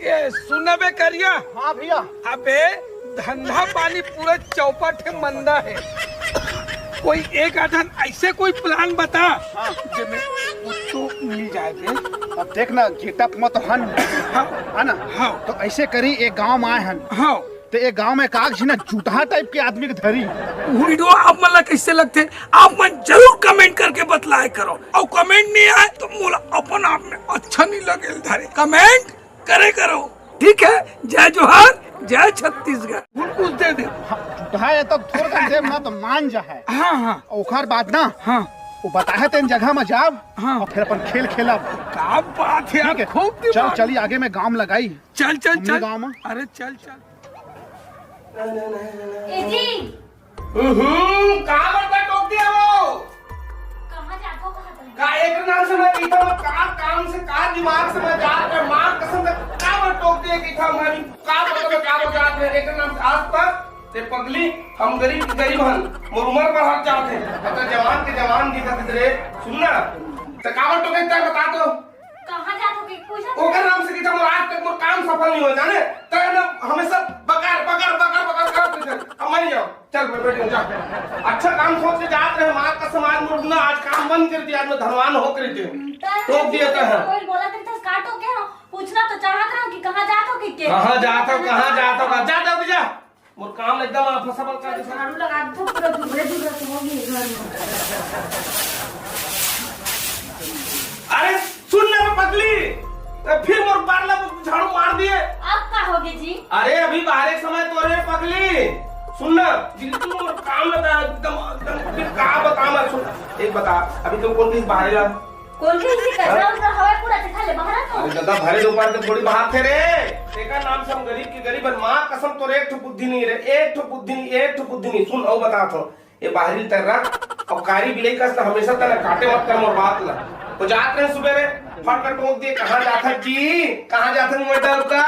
ये सुनबे करिया। हाँ भैया। अबे धंधा पानी पूरा चौपट है, मंदा है। कोई एक आधन ऐसे कोई प्लान बता। हाँ। जिसमें तो मिल जाए बे। अब देख ना गेटअप में तो हन हाँ है ना। हाँ तो ऐसे करी एक गांव में आए हन। हाँ तो एक गांव में काग जी ना जूठा टाइप के आदमी के धरी। वीडियो आप मतलब कैसे लगते आप मन जरूर कमेंट करके बतलाए करो। और कमेंट नहीं आए तो मोला अपन आप में अच्छा नहीं लगे धरे। कमेंट करे करो, ठीक है। जय जोहार, जय छत्तीसगढ़। कुछ दे दे। जूठा है तो थोड़ा कर देव ना तो मान जा है। हाँ हाँ ओखर बाद ना हाँ वो बताए तेन जगह में जाब। हाँ। और फिर अपन खेल खेलब। क्या बात है यार, खूब चल दिमाग। चली आगे में गांव लगाई। चल चल हमने चल गाँव में। अरे चल चल। कहाँ बड़का टोक दिया वो? कहाँ जातो कहाँ का एक नाम से मैं कहता हूँ का काम से का दिमाग से मैं जा कर मां कसम से का मैं टोक दिया कहता हूँ मैं का मतलब का बजात है एक नाम से आज तक ते पगली हम गरीब हन मोर उम्र पर हाथ जाते मतलब जवान के जवान दिखत रे सुनना तो का मैं टोके तय बता दो कहाँ जातो के पूछा ओकर नाम से कहता हूँ आज तक मोर काम सफल नहीं हो जाने तो ना हमेशा बकार करते थे। अब मैं जाओ चल बैठ जा। अच्छा काम सोच के जात रहे मां का समाज मुर्दा आज काम बंद कर दिया मैं धनवान हो कर दिए टोक दिया है। कोई बोला तेरे तो काटो के हो पूछना तो चाहत रहो कि कहाँ जातो के कहाँ जाता हूँ जा जा मोर काम एकदम आप सफल कर दे। झाड़ू लगा दो पूरा धुरे होगी घर में। अरे सुन ले पगली फिर मोर पारला झाड़ू मार दिए। अब क्या होगे जी? अरे अभी बाहर समय तो रे पगली सुन ना बिल्कुल मोर काम लगा एकदम फिर का बता मैं सुन एक बता अभी तो कौन चीज बाहर ला कौन सी कचरा उधर हवा पूरा दिखा ले बाहर तो। अरे दादा भरे दोपहर के थोड़ी बाहर थे रे तेका नाम से हम गरीब की गरीब मां कसम तो एक ठो बुद्धि नहीं रे एक ठो बुद्धि नहीं सुन और बता तो ये बाहरी तररा और कारी बिलाई का हमेशा तना काटे मत कर मोर बात ला तो जात रहे सुबह रे फट कर टोक दिए कहाँ जाता जी कहाँ जाता मोटा का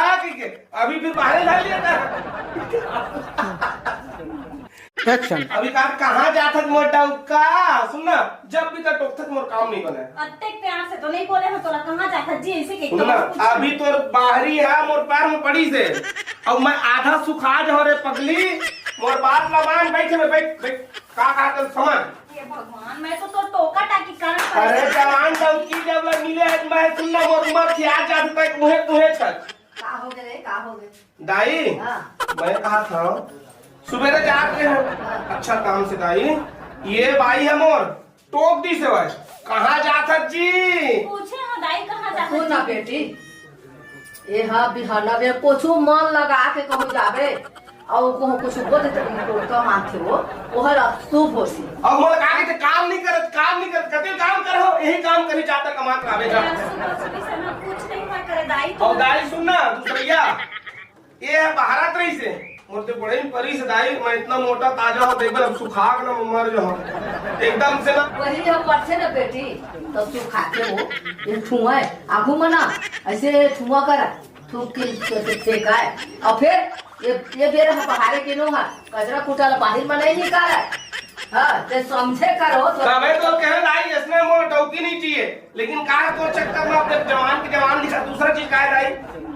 अभी फिर बाहर ला लिया था एक्शन। अभी कहाँ जाता मोटा का सुनना जब भी तक टोक तक मोर काम नहीं बने अत्ते प्यार से तो नहीं बोले हो तोला कहाँ जाता जी ऐसे के सुनना अभी तो बाहरी है मोर पैर में पड़ी से और मैं आधा सुखा जा रे पगली मोर बात लबान बैठ का कर समझ ये भगवान मैं तो टोका टाकी कर। अरे जवान डंकी जब मिले मैं सुनना मोर उम्र थी आज आज तक मुहे छत का हो गए दाई मैं कहा था सुबह जाते हैं अच्छा काम से दाई ये भाई है मोर टोक दी से भाई कहाँ जाता जी पूछे हो दाई कहाँ जाता सुन ना बेटी ये हा बिहाना में पोछू मन लगा के कहूँ जाबे और कहूँ कुछ बोले तो का मानते हो ओहर अफसोस होसी अब मोर कहा के काम नहीं करत कते काम कर हो यही काम करी जाता कमा कर आवे जा सुबह से ना कुछ नहीं मैं करे दाई तो। और दाई सुनना दूसरिया ये है भारत रही से मुझे बड़े परी से दाई मैं इतना मोटा ताजा हो देख अब सुखा के ना मर जाओ एकदम से ना वही हम पढ़ते ना बेटी तो तू खाते हो ये ठुआ आगू मना ऐसे ठुआ करा थूक के फेंकाए और फिर ये बेर पहाड़े के नो है कचरा कुटाला बाहर में नहीं निकाला हाँ ते समझे करो तो तबे तो कहे दाई इसमें मोर टौकी नहीं चाहिए लेकिन का तो चक्कर में अपने जवान के जवान दिखा दूसरा चीज का दाई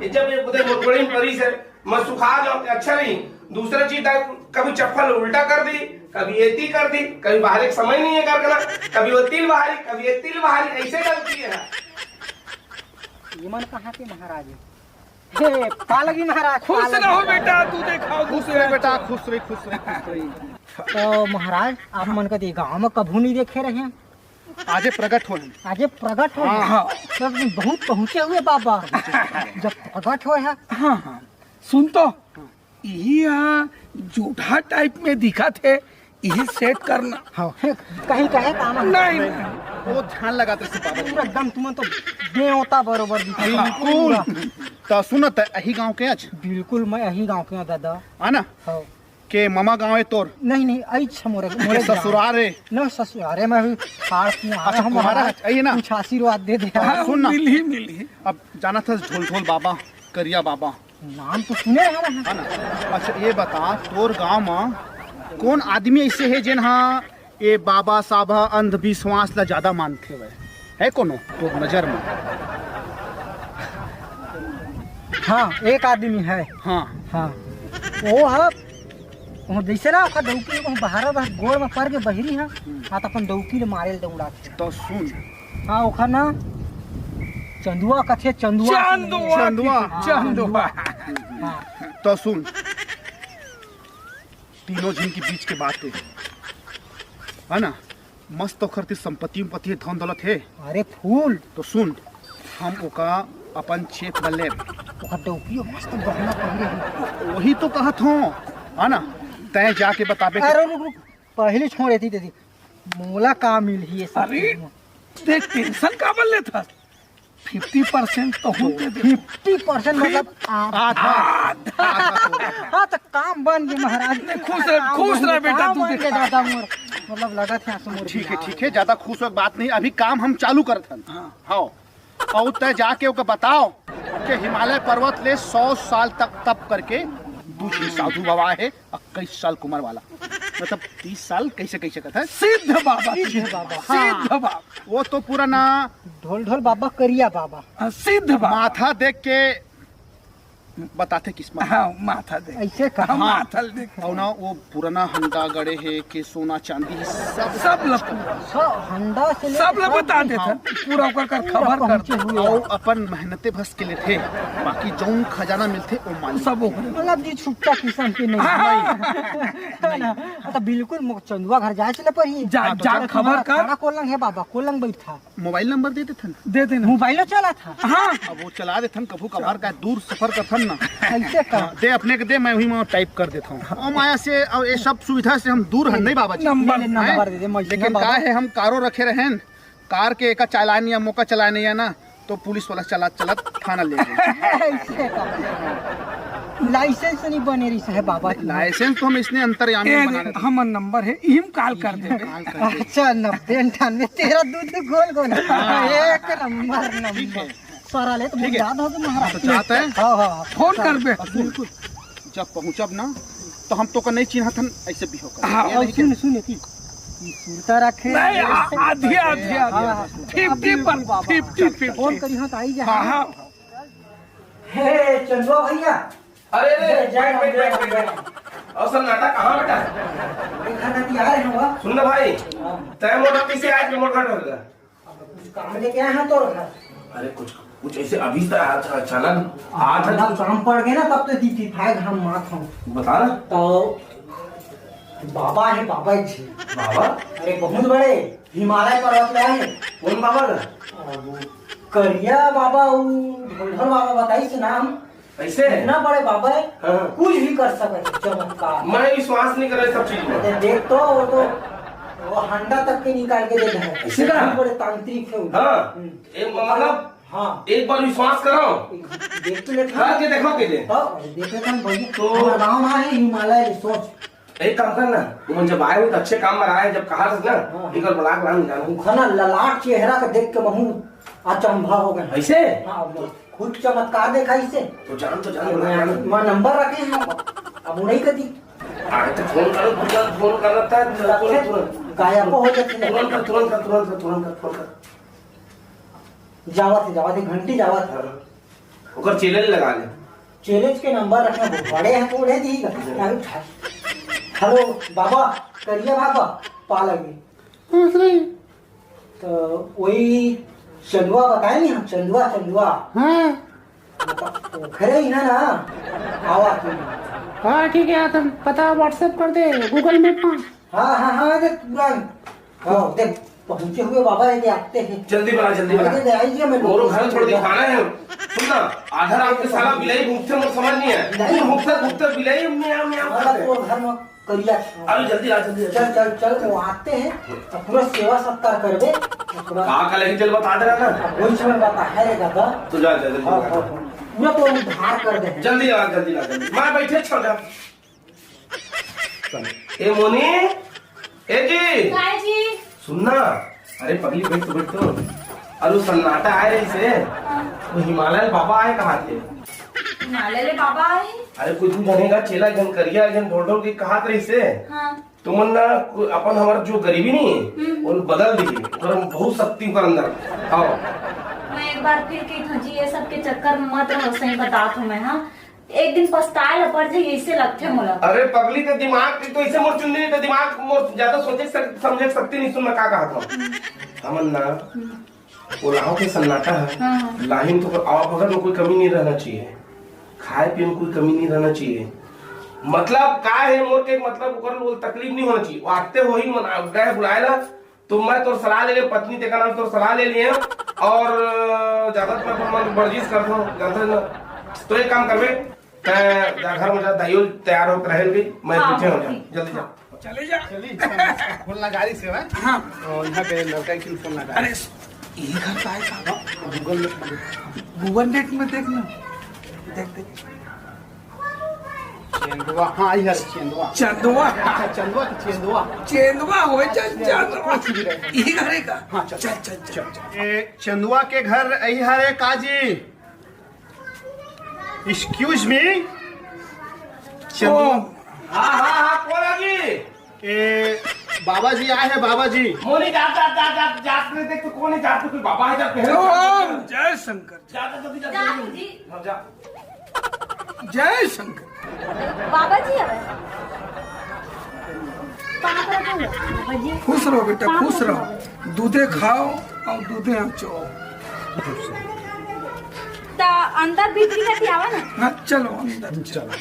ये जब ये बुधे बड़ी परी से मैं सुखा जाऊं अच्छा नहीं दूसरा चीज कभी चप्पल उल्टा कर दी कभी एती कर दी कभी बाहर एक समय नहीं है करना कभी वो तिल बाहरी कभी ये तिल बाहरी ऐसे गलती है। ये मन कहाँ के महाराज है? हे का लगी महाराज? खुश रहो बेटा, तू देखा खुश रहे बेटा, खुश रही। तो महाराज आप मन का गाँव में कभू नहीं देखे रहे हैं? आजे प्रकट हो आजे प्रकट हो हाँ। सब बहुत पहुँचे हुए बाबा जब प्रकट हो है। हाँ सुन तो यही जूठा टाइप में दिखा थे यही सेट करना। हाँ कहीं कहे काम नहीं वो ध्यान लगाते से बाबा पूरा एकदम तुम तो देवता बरोबर बिल्कुल। तो सुनत यही गांव के आज बिल्कुल मैं यही गांव के दादा आना हाँ के मामा गांव है तोर नहीं अच्छा मोरे ससुराल है न ससुरारे में भी अच्छा तुम्हारा है ना कुछ आशीर्वाद दे दे। सुन ना मिली अब जाना था ढोल बाबा करिया बाबा नाम तो सुने हैं ना। अच्छा ये बता तोर गांव में कौन आदमी ऐसे है जिन हाँ ये बाबा साबा अंधविश्वास ला ज्यादा मानते हुए है कोनो तो नजर में हाँ एक आदमी है। हाँ हाँ वो है वो जैसे ना ओकर डौकी को बाहर बाहर गोड़ में पड़ के बहिरी है हाँ तो अपन डौकी ले मारे दौड़ा तो सुन, हाँ ओखर ना चंदुआ कथे चंदुआ चंदुआ। हाँ तो सुन, तीनों जन के बीच के बात है ना, मस्त ओखर ते संपत्ति है, धन दौलत है। अरे फूल तो सुन, हम ओका अपन चेक बल्ले ओखर डौकी मस्त गहना पहिरे है। वही तो कहत हो है ना, तय जाके बताबे। अरे रुक रुक पहले छोड़ देती दीदी मोला का मिल ही अरे देख टेंशन का बल लेता 50% तो हम दे दे 50% मतलब आधा हाँ तो काम बन गए महाराज। खुश रह बेटा काम तू बन गए दादा मोर मतलब लगा था मोर ठीक है, ज्यादा खुश हो बात नहीं, अभी काम हम चालू करत हन। हाँ और तय जाके ओके बताओ कि हिमालय पर्वत ले 100 साल तक तप करके दूसरी साधु बाबा है, 21 साल की उम्र वाला, मतलब 30 साल कैसे कैसे कहता है सिद्ध बाबा सिद्ध बाबा सिद्ध बाबा वो तो पूरा ना ढोल ढोल बाबा करिया बाबा सिद्ध बाबा माथा देख के बताते किस्मत। हाँ माथा दे ऐसे कहा माथा देख और ना वो पुराना हंडा गड़े है कि सोना चांदी है, सब हंडा से सब लोग बता देते पूरा कर खबर पहुंचे कर हुए और अपन मेहनते भस के लिए थे, बाकी जौन खजाना मिलते वो मालिक सब ओकरे मतलब जी छुट्टा किस्म के नहीं तो बिल्कुल चंदुआ घर जाए चले पर ही जा खबर कर खाना कोलंग है बाबा कोलंग बैठा मोबाइल नंबर दे देथन, दे देना मोबाइलो चला था। हाँ अब वो चला देथन, कभू कभार का दूर सफर करथन ना, ऐसे का दे अपने के दे, मैं वही में टाइप कर देता हूँ। और माया से और ये सब सुविधा से हम दूर हैं नहीं बाबा जी, नंबर दे दे लेकिन का है हम कारो रखे रहें, कार के एक चालान या मौका चलाने या ना तो पुलिस वाला चला थाना ले गए। ऐसे का लाइसेंस नहीं बने रही है बाबा लाइसेंस तो हम इसने अंतर्यामी बना देते हमर नंबर है इम कॉल कर दे अच्छा 90-98 तेरा दूध गोल गोल एक नंबर सारा ले तो याद हो तो महाराज तो चाहते हैं हाँ हाँ फोन कर बे बिल्कुल, जब पहुँचब ना तो हम तो का नहीं चिन्ह थन, ऐसे भी होगा। हाँ, ये और नहीं कि- सुन सुन थी सुरता रखे नहीं आधी आधी आधी 50 फोन करी हाँ तो आई जा हाँ हाँ हे चंदुआ भैया अरे बैठ और सन्नाटा कहाँ बेटा? खाना दिया है हुआ सुन ना भाई, तय मोटा कैसे आज रिमोट घट होगा? काम लेके आए हैं तो अरे कुछ ऐसे अभी तक अचानक आज जब शाम पड़ गए ना तब तो दी थी हम माथ हूँ बता ना तो बाबा है बाबा जी बाबा। अरे बहुत बड़े हिमालय पर्वत में आए कौन बाबा का? करिया बाबा ढोलढोल बाबा बताई से नाम ऐसे इतना बड़े बाबा है हाँ। कुछ भी कर सकते चमत्कार मैं विश्वास नहीं कर रहा सब चीज में। देख तो वो हंडा तक के निकाल के देता है ऐसे का? बहुत बड़े तांत्रिक है वो। हाँ एक मतलब हाँ एक बार विश्वास करो देख तो लेता करके देखो के दे। देख लेता हूँ भैया तो- हमारा गाँव में है हिमालय रिसोर्ट एक काम करना, तुम जब आए हो तो अच्छे काम में आए, जब कहा था ना हाँ। निकल बड़ा लान जाना खाना ललाट चेहरा का देख के महू अचंभा हो गया ऐसे हाँ खुद चमत्कार देखा इसे तो जान बड़ा मैं नंबर रखे हैं अब वो नहीं करती आगे तो फोन करो, तुरंत फोन कर रहा था तुरंत गायब हो जाती तुरंत कर फोन कर जावत घंटी जावत ओकर चैलेंज लगा ले। चैलेंज के नंबर रखना बहुत बड़े हैं तो उन्हें दी हेलो बाबा करिए बाबा पा लगे तो वही चंदुआ बताए नहीं हम चंदुआ खरे ही ना आवा तुम हाँ ठीक है तुम पता व्हाट्सएप कर दे गूगल मैप में। हाँ देख हाँ देख पहुंचे हुए बाबा यदि आते हैं जल्दी बना आइए मैं मोरो घर छोड़ के खाना है। सुनना आधा रात के साला बिलाई भूखते मुझे समझ नहीं है, बिलाई भूखते बिलाई म्याऊ म्याऊ करते हैं। घर में करिया अरे जल्दी आ चल वो आते हैं तो पूरा सेवा सत्कार कर दे कहाँ का लेके चल बता दे रहा ना वही समय बता है रे दादा तो जा जल्दी पूरा तो उद्धार कर दे जल्दी आ जल्दी मैं बैठे छोड़ जा। ए मोनी ए जी काय जी सुनना, अरे पगली बैठ तो अरे वो सन्नाटा आए रही से वो हिमालय बाबा आए कहाँ थे? हिमालय ले बाबा आए अरे कुछ जनेगा चेला जन करिया जन ढोल के कहा रही से हाँ तुमन ना अपन हमार जो गरीबी नहीं है वो बदल दी और बहुत शक्ति कर अंदर। हाँ मैं एक बार फिर कही था जी ये सब के चक्कर में मत रहो, सही बता हूँ मैं। हाँ एक दिन पछताए पड़ जाए ऐसे लगते मोला। अरे पगली तो दिमाग तो ऐसे मोर चुन तो दिमाग मोर ज्यादा सोचे समझे सकती नहीं। सुन मैं क्या कहा था हमन ना पुलाव के सन्नाटा है लाइन तो आवा भगत में कोई कमी नहीं रहना चाहिए, खाए पीने में कोई कमी नहीं रहना चाहिए। मतलब का है मोर के मतलब ओकर तकलीफ नहीं होना चाहिए। आते हो ही मन बुलाएला तो मैं तोर सलाह ले पत्नी ते का नाम तोर सलाह ले लिए और ज्यादा मैं वर्जिश करता हूँ जानते ना। तो एक काम करबे घर में दाइयो तैयार होकर रह गई मैं पीछे हो जा जल्दी जा चले जा। चलिए फोन लगा रही से हाँ और यहाँ पे लड़का की फोन लगा। अरे ये घर का है कहाँ? गूगल नेट में देखना देख चंदवा। हाँ इधर चंदवा चंदवा चंदवा चंदवा चंदवा हो चंदवा यही घर है का? हाँ चल चल चल ए, चंदुआ के घर यही है काजी। Excuse me Chandua. हाँ हाँ हाँ कौन आगी? ए बाबा जी आए हैं बाबा जी। मोनी जात में देख तो कौन है जात कोई बाबा है जात पहले ओम जय शंकर जाता जल्दी जा जा जी हाँ, जा जय शंकर। बाबा जी आवे कहाँ पर रखा हुआ? बाबा जी खुश रहो बेटा खुश रहो, दूधे खाओ और दूधे आचो। ता अंदर भीतरी का आवा ना। हाँ चलो अंदर चलो।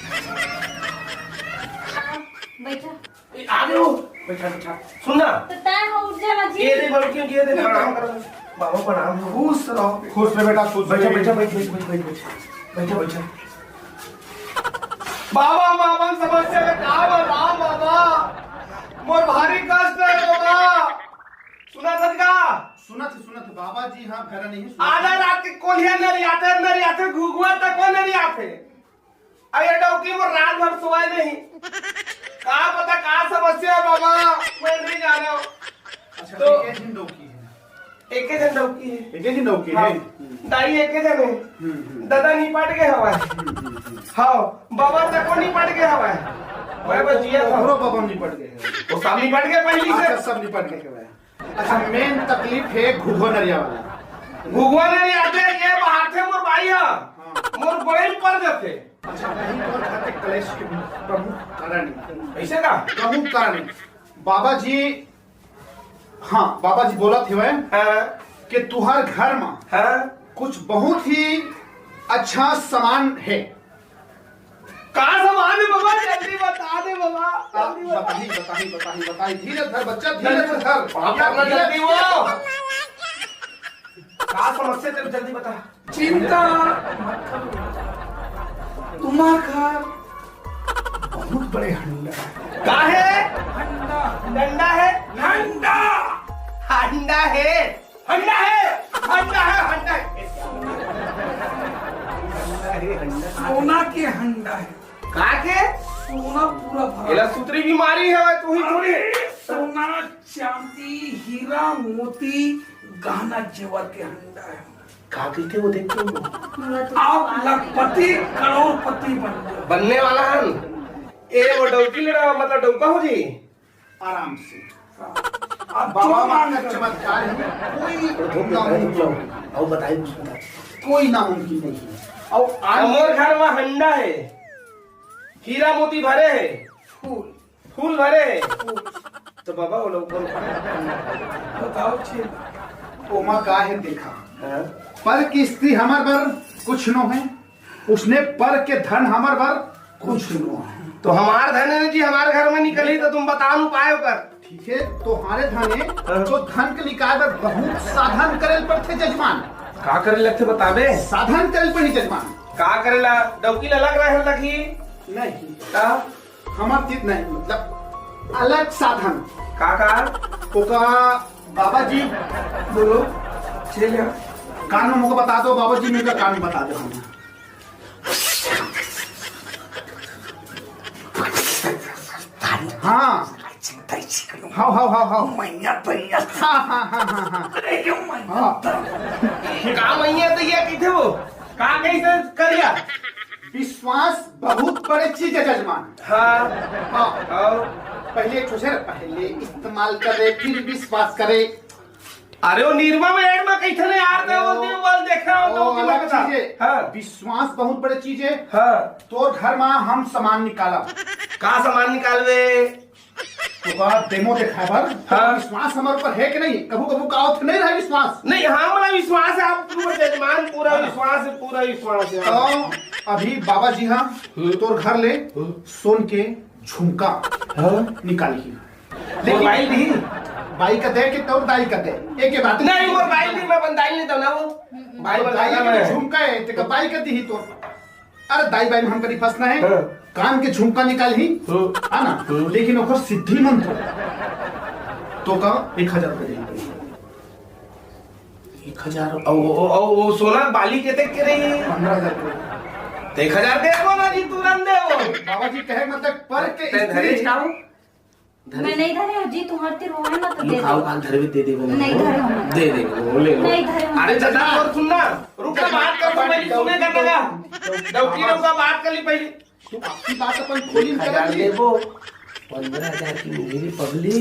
बैठा आगे हो बैठा बैठा सुनना तो तय हो उठ जाना जी। ये दे बड़कियों ये दे प्रणाम करो बाबा प्रणाम खुश रहो खुश रहे बेटा खुश बैठा बैठा बैठा बैठा बाबा मामा समस्या में का बताओ बाबा मोर भारी कष्ट है बाबा। सुना सदका सुना थे बाबा जी। हाँ भैरा नहीं आधा रात के कोलिया नहीं आते घुघुआ तक को नहीं आते। अरे डौकी वो रात भर सोए नहीं का पता का समस्या है बाबा मैं नहीं जाना। अच्छा तो एक दिन डौकी है। एक जन डौकी है एक दिन डौकी हाँ, है। दाई एक जन है दादा निपट गए हवा हाँ बाबा तक को निपट गए हवा मैं बस जिया था हमरो बाबा निपट गए। वो सब निपट गए पहली से अच्छा सब निपट गए। अच्छा मेन तकलीफ है घुघो नरिया वाला। घुघुआ नहीं आते ये बाहर थे मोर भाई है मोर बड़े पर जाते। अच्छा नहीं तो खाते कलेश के प्रमुख कारण ऐसे का प्रमुख कारण बाबा जी। हाँ बाबा जी बोला थे वह हाँ कि तुहार घर में हाँ कुछ बहुत ही अच्छा सामान है। का सामान है बाबा जल्दी बता दे बाबा जल्दी बता। बताई धीरे धर बच्चा धीरे धर। पापा जल्दी वो का समस्या तेरे जल्दी बता। चिंता तुम्हारा घर बहुत बड़े हंडा है। का है हंडा डंडा है हंडा हंडा है हंडा है हंडा है हंडा है सोना के हंडा है। का के सोना पूरा भरा एला सूत्री बीमारी है तू ही थोड़ी सोना चांदी हीरा मोती गहना जेवर के हंडा है। का कहते वो देखते हो आप लखपति करोड़पति बन जाओ। बनने वाला है ए वो डौकी लड़ा मतलब डौका हो जी आराम से। अब बाबा जो मांग मांग चमत्कार है कोई नामुमकिन और बताइए कोई नामुमकिन नहीं है। और हमारे घर में हंडा है हीरा मोती भरे है फूल भरे है तो बाबा वो लोग बताओ छे ओमा का है देखा हाँ? पर की स्त्री हमार बर कुछ नो है उसने पर के धन हमार बर कुछ नो है। तो हमार धन है जी हमारे घर में निकली तो तुम बताओ उपाय कर। ठीक है तुम्हारे धने तो धन के निकाय बर बहुत साधन करे पर थे जजमान। का करे लगते बताबे साधन करे पर ही जजमान। का करेला डौकी लग रहा है लगी नहीं का हमार तीत नहीं मतलब अलग साधन का ओका बाबा जी बोलो चले कानून मुझको बता दो बाबा जी मेरा काम बता दो हमें। हाँ हाँ हाँ हाँ हाँ मैया भैया हाँ हाँ हाँ हाँ हाँ अरे क्यों मैया हाँ का महीने तो ये कहते वो का कैसे करिया विश्वास बहुत बड़े चीज है जजमान। हाँ हाँ और पहले पहले इस्तेमाल करे फिर विश्वास करे। अरे वो निर्मा में एड में कैसे नहीं यार वो बोल देखा हो तो वो अलग चीज है। हाँ विश्वास बहुत बड़ी चीज है। हाँ तोर घर में हम सामान निकाला, का सामान निकालवे तो डेमो देखा बर। हाँ। विश्वास हमारे ऊपर है कि नहीं? कभू कभू का नहीं रहा विश्वास। नहीं हमारा विश्वास है, आप पूरा जजमान पूरा विश्वास है, पूरा विश्वास है। तो अभी बाबा जी हाँ तोर घर ले सोन के झुमका निकाली, मोबाइल भी बाई का दे के तोर दाई का दे एक ही बात नहीं, मोबाइल भी मैं बंदाई नहीं दो ना वो भाई दाई बताया के मैं झुमका है ते का बाई का दी ही तो। अरे दाई बाई में हम कभी फंसना है। हाँ। कान के झुमका निकाल ही है ना, लेकिन ओकर सिद्धि मंत्र तो का 1000 रुपए देंगे। 1000 और सोना बाली के देख के रही 15,000 रुपए 1000 दे वो ना जी तुरंत दे वो बाबा जी कहे मतलब पर के ते धरे स्त्री चाहो मैं नहीं धरे हो जी, तुम्हारे तिर हो ना तो दे दो। खाओ काल धरे भी दे दे नहीं धरे हो मैं। दे वो ले लो। नहीं धरे हो। अरे जदा और सुनना रुक बात कर पहले सुने का लगा डॉक्टर ने का बात कर ली पहले तू आपकी बात अपन खोली में कर ले। वो 15,000 की मेरी पगली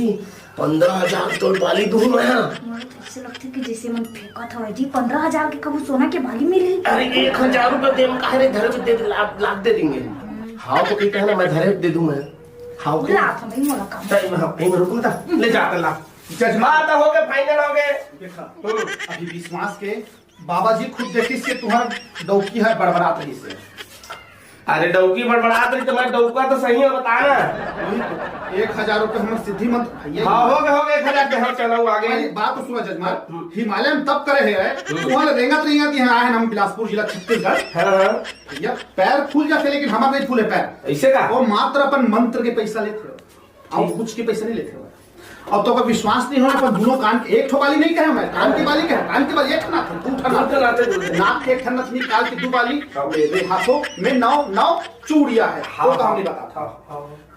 15,000 तो बाली दूं मैं। ऐसे लगते कि जैसे मन फेंका था जी। 15,000 के कबू सोना के बाली मिली। अरे 1000 रुपए दे हम काहे धरे पे दे लाख दे देंगे। हाँ तो कहते हैं ना मैं धरे दे दूं मैं। हाँ लाख भाई मोला काम। में रुक ना ले जाता लाख जजमान हो गए फाइनल हो गए। देखा अभी विश्वास के बाबा जी खुद देखी से तुम्हारा डौकी है बड़बड़ात रही से। अरे डौकी बड़बड़ात रही तो मैं डौका तो सही है बताना। 1000 रुपए हमारे सिद्धि मंत्र भैया। हाँ हो गए 1000 के। हाँ चलो आगे पहली बात तो सुनो जजमान, हिमालय में तब करे है वहाँ रेंगत यहाँ आए हम बिलासपुर जिला छत्तीसगढ़। हाँ भैया पैर फूल जाते लेकिन हमारे नहीं फूले पैर। ऐसे का वो मात्र अपन मंत्र के पैसा लेते हो और कुछ के पैसा नहीं लेते हो। अब तो विश्वास नहीं होना पर दोनों कान एक ठो बाली नहीं कहे मैं, कान की बाली कहे। कान की बाली एक ठना दू ठना नाक के एक ठना निकाल के दो बाली मेरे हाथों में 9 चूड़िया है। वो तो हमने बता था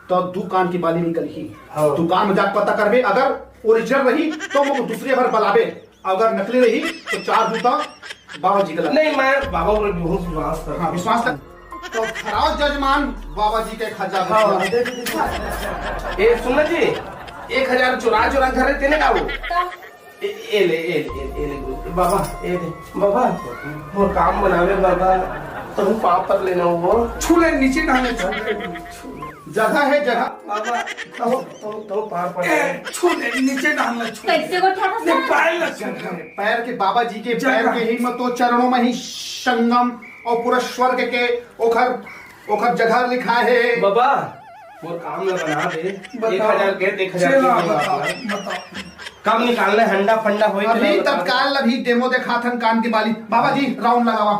तो दो कान की बाली निकल ही। दुकान में जाकर पता करबे, अगर ओरिजिनल रही तो वो दूसरे बार बलाबे, अगर नकली रही तो 4 जूता बाबा जी का नहीं मैं बाबा पर बहुत विश्वास कर। हाँ विश्वास कर तो खराब जजमान बाबा जी के 1000। ए सुन जी 1000 चुरा घर तेने का वो ए ले बाबा ए दे बाबा वो काम बनावे बाबा तो पाप पर लेना वो छूले नीचे डालने जगह है जगह बाबा तो पार पर छूले नीचे डालना कैसे को ठा था पाए लग पैर के बाबा जी के पैर के ही मत तो चरणों में ही संगम और पूरा स्वर्ग के ओखर जगह लिखा है। बाबा वो काम ना बना दे 1000 के 1000 कब निकालना हंडा फंडा हो अभी तत्काल अभी डेमो देखा था कान की बाली। बाबा जी राउंड लगावा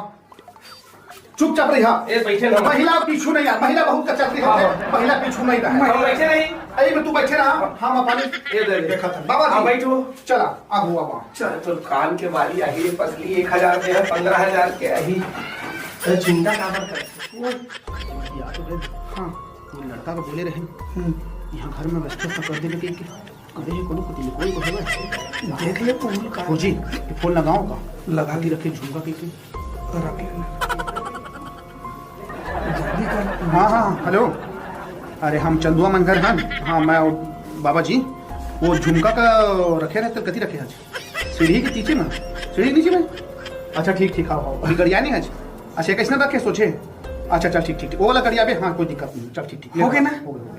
चुपचाप रही। ए बैठे ना महिला पीछू नहीं यार, महिला बहुत कचरती है, महिला पीछू नहीं रहा। हम बैठे नहीं अरे में तू बैठे रहा हम अपने ये दे देखा था। बाबा जी बैठो चला आगू आवा चल तो कान के बाली आई पसली 1000 के 15,000 के आई चिंता का कर। हाँ वो लड़का को बोले रहे यहाँ घर में व्यवस्था कर देने के कभी कोई को है देख ले फोन का फौजी फोन लगाओ का लगा के रखे झुमका के रख लेना जल्दी कर। हाँ हेलो अरे हम चंदुआ मंदिर हैं। हाँ मैं बाबा जी वो झुमका का रखे रहते कति रखे आज सीढ़ी के नीचे में सीढ़ी नीचे में। अच्छा ठीक आओ अभी गड़िया नहीं आज। अच्छा कैसे रखे सोचे। अच्छा चल ठीक वो वाला गड़िया भी। हाँ कोई दिक्कत नहीं चल ठीक हो गया ना।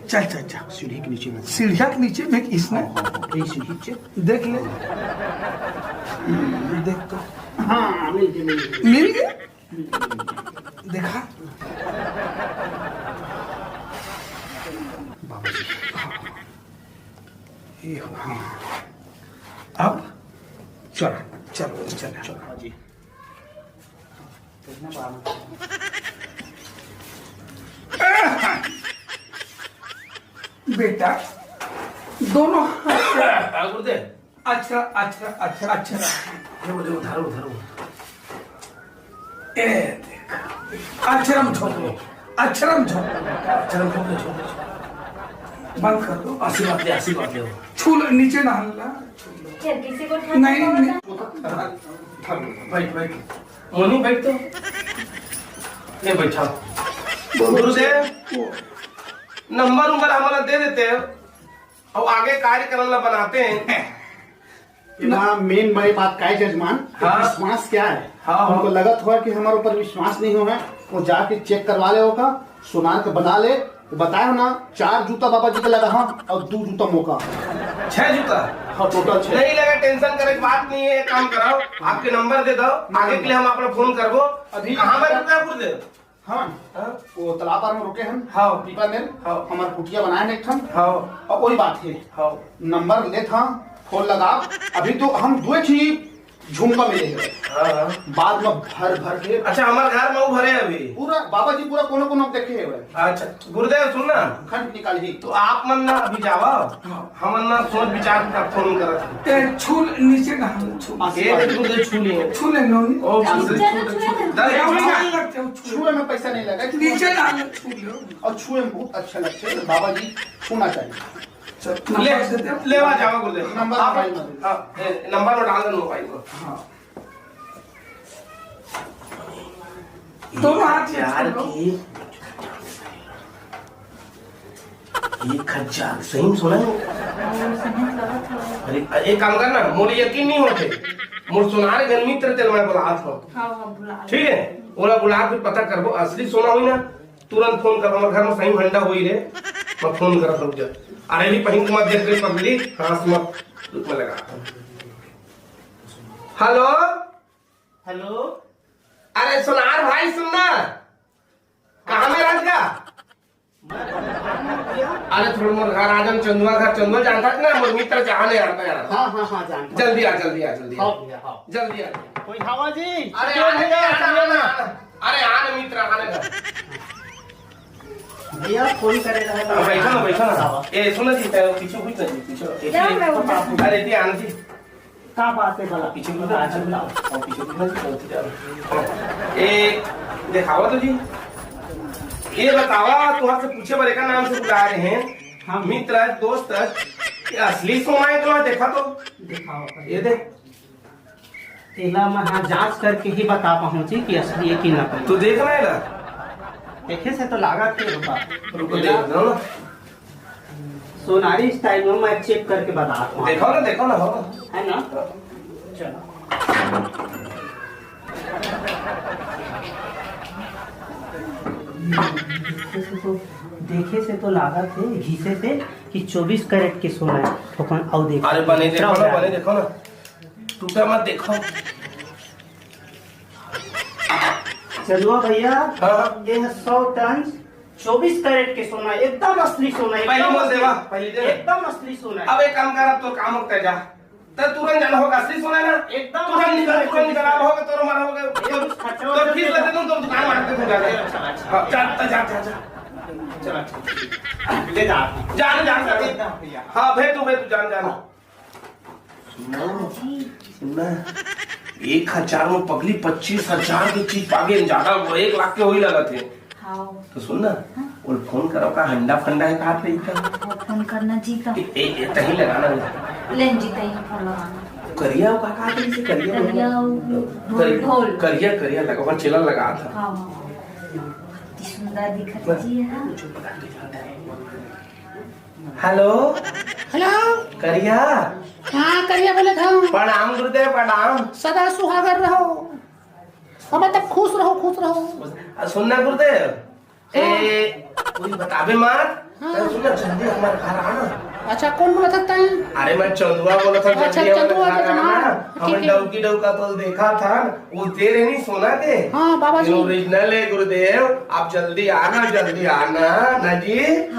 चल सीढ़ी के नीचे में सीढ़िया के नीचे में इसने सीढ़ी देख ले देख तो हाँ मिल गया देखा बाबा जी ये हो गया। अब चलो जी बेटा दोनों गुरुदेव अच्छा धरो ए देख अक्षरम छोड़ो बंद कर दो। आशीर्वाद ले छूल नीचे ना हल्ला किसी को ठा नहीं बैठ मोनी बैठ तो ये बैठा गुरुदेव नंबर हमारा दे देते हैं और आगे कार्यक्रम ला बनाते हैं। ना मेन बड़ी बात का है जजमान, हाँ। विश्वास क्या है। हाँ। उनको लगत हुआ कि हमारे ऊपर विश्वास नहीं हो है, वो जाके चेक करवा ले होगा, सुनार के बना ले। बताया ना 4 जूता बाबा जी का लगा हाँ, और 2 जूता मौका। 6 जूता हाँ टोटल 6। नहीं लगा, टेंशन करे की बात नहीं है। एक काम कराओ, आपके नंबर दे दो, आगे के लिए हम अपना फोन करबो। अभी कहाँ पर रुका है गुरुदेव? हाँ वो तालाब पर में रुके हम। हाँ। पीपा में हाँ। हमारे कुटिया बनाए हैं एक ठन। हाँ और वही बात है, हाँ नंबर ले था, फोन लगा। अभी तो हम 2 ही झुमका मिले हैं, हाँ। बाद में भर भर के अच्छा, हमारे घर में वो भरे अभी पूरा बाबा जी पूरा कोनो कोनो देखे है। अच्छा गुरुदेव सुनना, खंड निकाल ही तो आप मन ना अभी जावा, हम ना सोच विचार कर फोन करत। छू नीचे का छू ये देख गुरुदेव छू लिए, छू लेंगे ओ छुए में पैसा नहीं लगा, नीचे डाल छू लो और छुए में बहुत अच्छा लगता है। बाबा जी छूना चाहिए। लेवा जावा गुरुदेव। नंबर आप मोबाइल में। हाँ, नंबर में डाल दो मोबाइल में। दोनों हाथ से यार छू लो। की 1000 सही में सुना है? अरे एक काम करना, मोरे यकीन नहीं होते, मोर सुनार गन मित्र तेल मैं बुला था। ठीक है, ओला बुला के पता करबो, असली सोना हुई ना तुरंत फोन कर। हमारे घर में सही हंडा हुई रे, मैं फोन करत रुक जा। अरे भी पहन के मत देख रे पगली, हाथ मत रुक में लगा। हेलो हेलो, अरे सुनार भाई सुनना, कहाँ में राज का? अरे थोड़ा मोर घर आजम चंदुआ घर, चंदुआ जानता ना मोर मित्र चाहने आता यार। हाँ हाँ हाँ जान। जल्दी आ जल्दी आ जल्दी आ हाँ जल्दी आ। कोई हवा जी। अरे आने अरे आने मित्र आने का। भैया फोन करेगा। बैठो ना। ए सुनो जी, पीछे कुछ नहीं, पीछे। अरे दी आने जी, क्या बात है भला? पीछे कुछ आज बुलाओ, पीछे कुछ नहीं। ए दिखावा तो जी, ये बतावा तुहार से पूछे बड़े का नाम से बुला रहे हैं। हाँ। मित्र दोस्त असली सोना है तो देखा तो दिखाओ। ये देख, तेला में हाँ जांच करके ही बता पहुंची कि असली है कि नकली। तू देख रहा है ना? देखे से तो लागत के होगा। रुको देख दो ना, सोनारी स्टाइल में मैं चेक करके बताता हूँ। देखो ना हो है ना? चलो देखे से तो लागत है घीसे से कि 24 कैरेट के सोना है। ठोकन और देखो। अरे बने देखो ना, टूटा मत देखो। चलुआ भैया, हाँ। ये है 100 टन 24 कैरेट के सोना, एकदम असली सोना है। पहले बोल देवा, पहले दे। एकदम असली सोना है। अब एक काम कर, अब तो काम होता है जा, तो तुरंत जाना होगा। असली सोना है ना, एकदम तुरंत निकल होगा, तो मारा होगा तो फीस लेते तुम, तो दुकान मारते तुम जाके। हाँ, जा ले जा। जान हाँ भेज तू जान। सुनना 1000 में पगली 25,000 की चीज पागे, ज्यादा 1 लाख के वही लगा थे। तो सुन ना, और फोन करो का हंडा फंडा है कहा पे फोन करना जीता तही लगाना लेन जीता ही फोन लगाना। करिया का कहा था इसे करिया ढोल करिया लगा, पर चिल्ला लगा था। हाँ कितनी सुंदर दिखत जी है। Hello hello. करिया, हाँ करिया बोले था। प्रणाम गुरुदेव प्रणाम। सदा सुहागर रहो, अब तक खुश रहो। सुनना गुरुदेव, कोई बतावे मत। सुनना जल्दी हमारे घर आना। अच्छा कौन बोला था? अरे मैं चंदुआ बोला था, अच्छा, जल्दी चंदुआ हमारे घर का आना। नाम, हमें ठीक है। डौकी डौका तो देखा था, वो दे रहे नहीं सोना के। हाँ बाबा जी। ओरिजिनल है गुरुदेव, आप जल्दी आना ना जी।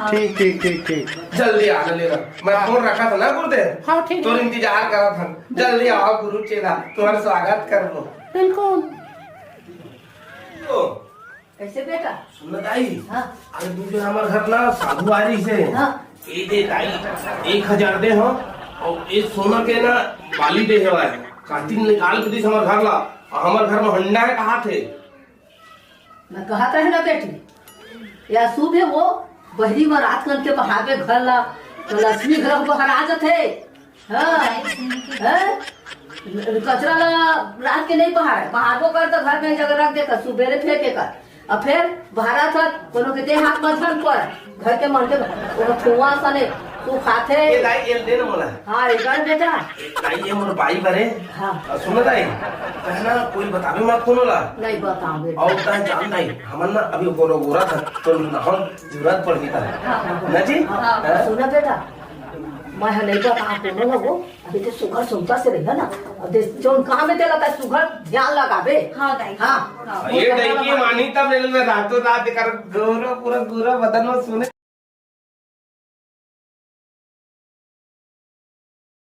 ठीक। जल्दी आना लेना, मैं फोन रखा था ना गुरुदेव। हाँ ठीक तो है, इंतजार करा था, जल्दी आओ गुरु चेला, तुम्हारा स्वागत कर लो। बिल्कुल। कैसे बेटा? सुन दाई, हाँ अरे दूसरे हमारे घर ना साधु आ रही से। हाँ ये दे दाई 1000 दे हो, और ये सोना के ना बाली दे है, काटी निकाल के दी हमारे घर ला। और हमारे घर में हंडा है कहा थे। मैं कहा था ना बेटी, या सुबह वो बहरी में रात करके बहार के घर ला तो लक्ष्मी घर को हरा जाते। कचरा ला रात के नहीं बहार कर तो घर में जगह रख देकर सुबेरे फेंके कर, और फिर बहरा था कोनो के हाथ में धन पर घर के मन के ठुआ सने तू खाते ये दाई ये दे ना मोला हाँ रिकॉर्ड बेटा दाई ये मोर बाई बरे हाँ सुन दाई कहना कोई बतावे मत कौन होला नहीं बताऊं बेटा और ता जान दाई हमन ना अभी गोरो गोरा था तो हम जरूरत पड़ गई था ना जी हाँ? सुना बेटा मैं नहीं बताऊं कौन लगो अभी तो सुगर सुनता से रहेगा ना अब जो काम में तेरा सुगर ध्यान लगावे हाँ दाई हाँ ये दाई की मानी तब ले रातों रात कर गोरा पूरा गोरा बदन में सुने